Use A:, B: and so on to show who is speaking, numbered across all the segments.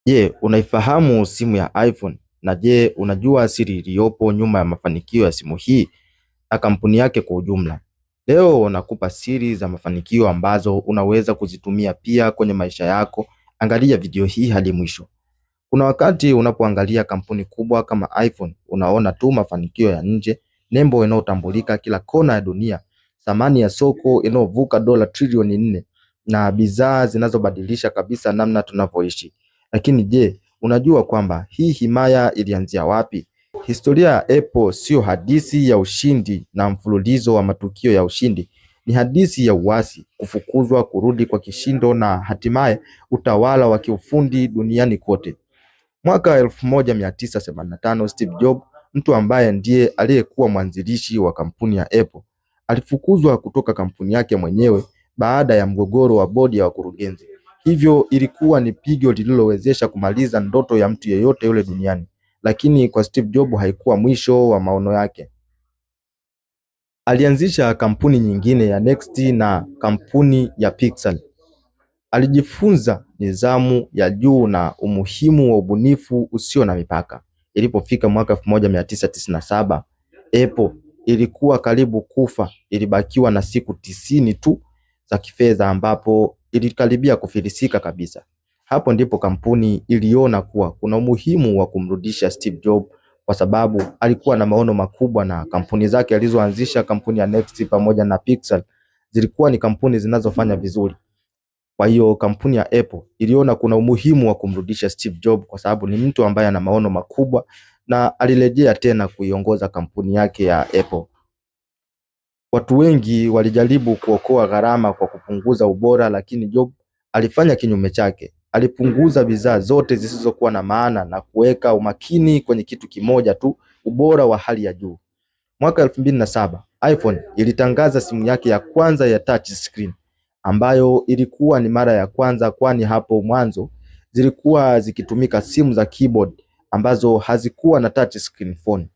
A: Je, unaifahamu simu ya iPhone? Na je, unajua siri iliyopo nyuma ya mafanikio ya simu hii na kampuni yake kwa ujumla? Leo nakupa siri za mafanikio ambazo unaweza kuzitumia pia kwenye maisha yako. Angalia video hii hadi mwisho. Kuna wakati unapoangalia kampuni kubwa kama iPhone, unaona tu mafanikio ya nje, nembo inayotambulika kila kona ya dunia, thamani ya soko inayovuka dola trilioni 4 na bidhaa zinazobadilisha kabisa namna tunavyoishi. Lakini je, unajua kwamba hii himaya ilianzia wapi? Historia ya Apple sio hadithi ya ushindi na mfululizo wa matukio ya ushindi. Ni hadithi ya uasi, kufukuzwa, kurudi kwa kishindo na hatimaye utawala wa kiufundi duniani kote. Mwaka 1985, Steve Jobs, mtu ambaye ndiye aliyekuwa mwanzilishi wa kampuni ya Apple, alifukuzwa kutoka kampuni yake mwenyewe baada ya mgogoro wa bodi ya wakurugenzi. Hivyo ilikuwa ni pigo lililowezesha kumaliza ndoto ya mtu yeyote yule duniani. Lakini kwa Steve Jobs haikuwa mwisho wa maono yake. Alianzisha kampuni nyingine ya Next na kampuni ya Pixar. Alijifunza nidhamu ya juu na umuhimu wa ubunifu usio na mipaka. Ilipofika mwaka 1997, Apple ilikuwa karibu kufa. Ilibakiwa na siku 90 tu za kifedha ambapo ilikaribia kufilisika kabisa. Hapo ndipo kampuni iliona kuwa kuna umuhimu wa kumrudisha Steve Jobs, kwa sababu alikuwa na maono makubwa na kampuni zake alizoanzisha, kampuni ya Next pamoja na Pixar, zilikuwa ni kampuni zinazofanya vizuri. Kwa hiyo kampuni ya Apple iliona kuna umuhimu wa kumrudisha Steve Jobs kwa sababu ni mtu ambaye ana maono makubwa, na alirejea tena kuiongoza kampuni yake ya Apple. Watu wengi walijaribu kuokoa gharama kwa kupunguza ubora, lakini Jobs alifanya kinyume chake. Alipunguza bidhaa zote zisizokuwa na maana na kuweka umakini kwenye kitu kimoja tu, ubora wa hali ya juu. Mwaka 2007, iPhone ilitangaza simu yake ya kwanza ya touch screen, ambayo ilikuwa ni mara ya kwanza, kwani hapo mwanzo zilikuwa zikitumika simu za keyboard ambazo hazikuwa na touch screen phone.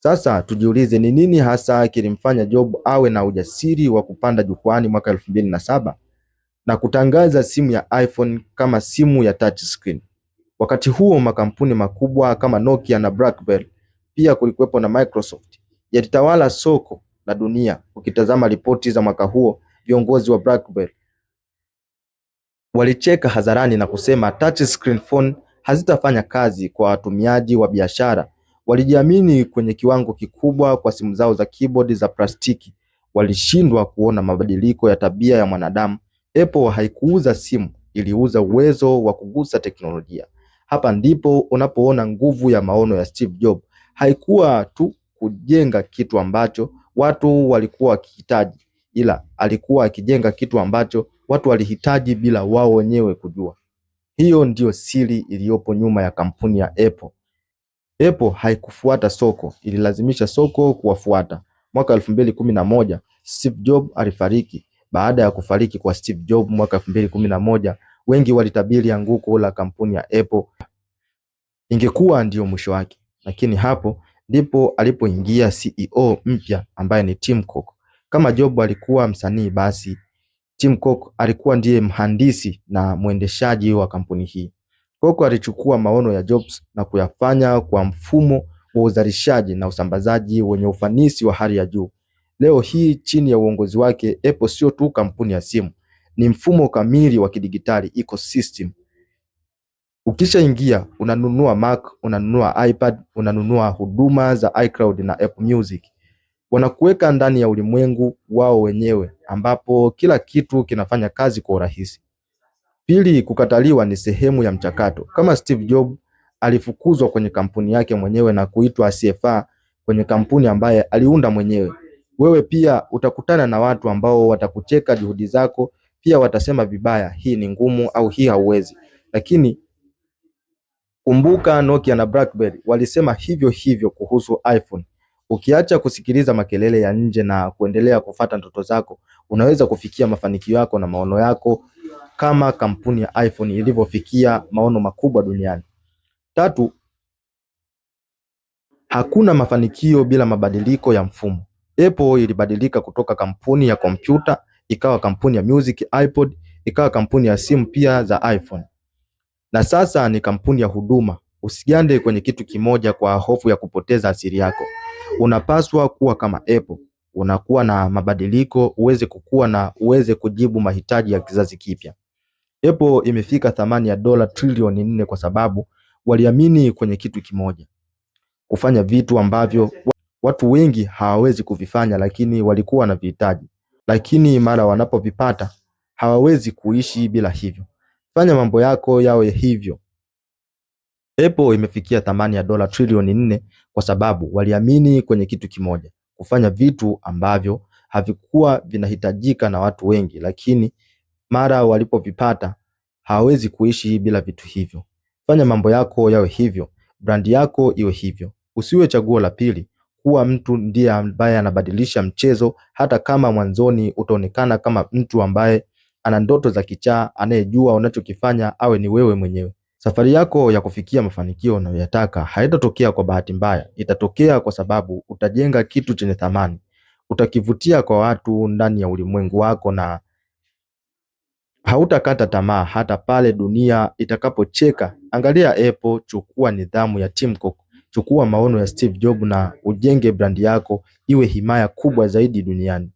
A: Sasa tujiulize, ni nini hasa kilimfanya Jobs awe na ujasiri wa kupanda jukwani mwaka 2007 na kutangaza simu ya iPhone kama simu ya touch screen? Wakati huo makampuni makubwa kama Nokia na BlackBerry, pia kulikuwepo na Microsoft, yalitawala soko la dunia. Ukitazama ripoti za mwaka huo, viongozi wa BlackBerry walicheka hadharani na kusema touch screen phone hazitafanya kazi kwa watumiaji wa biashara. Walijiamini kwenye kiwango kikubwa kwa simu zao za keyboard za plastiki. Walishindwa kuona mabadiliko ya tabia ya mwanadamu. Apple haikuuza simu, iliuza uwezo wa kugusa teknolojia. Hapa ndipo unapoona nguvu ya maono ya Steve Jobs. Haikuwa tu kujenga kitu ambacho watu walikuwa wakihitaji, ila alikuwa akijenga kitu ambacho watu walihitaji bila wao wenyewe kujua. Hiyo ndiyo siri iliyopo nyuma ya kampuni ya Apple. Apple haikufuata soko, ililazimisha soko kuwafuata. Mwaka 2011, Steve Jobs alifariki. Baada ya kufariki kwa Steve Jobs mwaka 2011, wengi walitabiri anguko la kampuni ya Apple ingekuwa ndiyo mwisho wake. Lakini hapo ndipo alipoingia CEO mpya ambaye ni Tim Cook. Kama Jobs alikuwa msanii, basi Tim Cook alikuwa ndiye mhandisi na mwendeshaji wa kampuni hii. Cook alichukua maono ya Jobs na kuyafanya kwa mfumo wa uzalishaji na usambazaji wenye ufanisi wa hali ya juu. Leo hii chini ya uongozi wake, Apple sio tu kampuni ya simu, ni mfumo kamili wa kidigitali, ecosystem. Ukishaingia unanunua Mac, unanunua iPad, unanunua huduma za iCloud na Apple Music. Wanakuweka ndani ya ulimwengu wao wenyewe ambapo kila kitu kinafanya kazi kwa urahisi. Pili, kukataliwa ni sehemu ya mchakato. Kama Steve Jobs alifukuzwa kwenye kampuni yake mwenyewe na kuitwa asiyefaa kwenye kampuni ambaye aliunda mwenyewe, wewe pia utakutana na watu ambao watakucheka juhudi zako, pia watasema vibaya, hii ni ngumu au hii hauwezi. Lakini kumbuka, Nokia na BlackBerry walisema hivyo hivyo kuhusu iPhone. Ukiacha kusikiliza makelele ya nje na kuendelea kufata ndoto zako, unaweza kufikia mafanikio yako na maono yako kama kampuni ya iPhone ilivyofikia maono makubwa duniani. Tatu, hakuna mafanikio bila mabadiliko ya mfumo. Apple ilibadilika kutoka kampuni ya kompyuta ikawa kampuni ya music, iPod ikawa kampuni ya simu pia za iPhone. Na sasa ni kampuni ya huduma. Usigande kwenye kitu kimoja kwa hofu ya kupoteza asili yako. Unapaswa kuwa kama Apple, unakuwa na mabadiliko, uweze kukua na uweze kujibu mahitaji ya kizazi kipya. Apple imefika thamani ya dola trilioni 4 kwa sababu waliamini kwenye kitu kimoja, kufanya vitu ambavyo watu wengi hawawezi kuvifanya, lakini walikuwa wanavihitaji, lakini mara wanapovipata hawawezi kuishi bila hivyo. Fanya mambo yako yawe hivyo. Apple imefikia thamani ya dola trilioni 4 kwa sababu waliamini kwenye kitu kimoja, kufanya vitu ambavyo havikuwa vinahitajika na watu wengi, lakini mara walipovipata hawawezi kuishi bila vitu hivyo. Fanya mambo yako yawe hivyo, brandi yako iwe hivyo. Usiwe chaguo la pili. Kuwa mtu ndiye ambaye anabadilisha mchezo, hata kama mwanzoni utaonekana kama mtu ambaye ana ndoto za kichaa. Anayejua unachokifanya awe ni wewe mwenyewe. Safari yako ya kufikia mafanikio unayoyataka haitatokea kwa bahati mbaya. Itatokea kwa sababu utajenga kitu chenye thamani. Utakivutia kwa watu ndani ya ulimwengu wako, na hautakata tamaa hata pale dunia itakapocheka. Angalia Apple, chukua nidhamu ya Tim Cook, chukua maono ya Steve Jobs na ujenge brandi yako iwe himaya kubwa zaidi duniani.